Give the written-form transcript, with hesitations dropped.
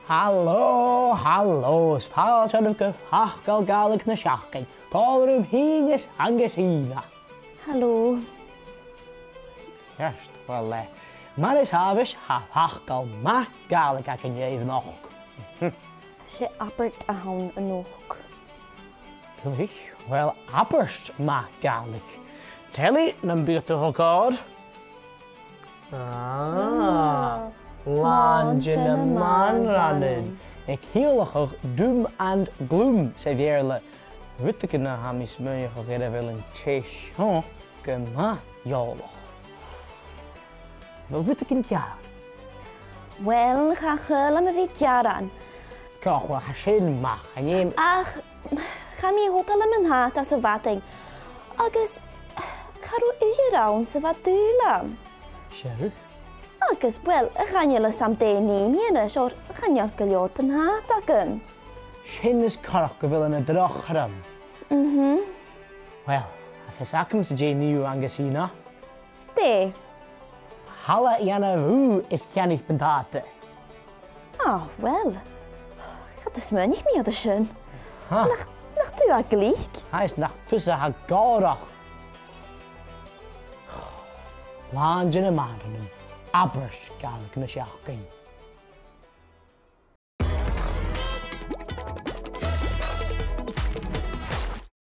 Hallo, hallo, is fáilte go Facal Gàidhlig Na Seachdain. Táirm hígus agus ína. Hallo. Yes, wel, mar is habis ha Facal ma Gaelic ac yn even och. Sé abairt a hawn yn och. Gwych, wel, abairt ma Gaelic. Teli, na'n byd o hogod. Langen na Mànrannan. Ik ciallachadh doom and gloom, sef eile. Rwytig yna ham I smynioch o gyda fel yn teis. Ho, gyma iolach. Wel, rwytig yn ciar. Wel, chachel am y fi ciaran. Coch, wel, hasyn mach. Ach, cham I hogal am yn hat as y fating. Agus, charw urawn sy'n fad dwylam. Siarwch? Agus, wel, y chanel ys am den ni mi yna, sio'r chanel gyliod pan hat ac yn. Syn ys corach gyfel yn y drochram. Wel, a ffys acym sy'n dyn niw angus hynna. De? Hala I anna fw is cianich bentate. Ah, wel. Gaat de smynich mi oedd y sy'n. Nach du a glich? Hij is nach tussen haar gorach. Langen na Mànrannan. Abairt Gaelic Na Seachdain.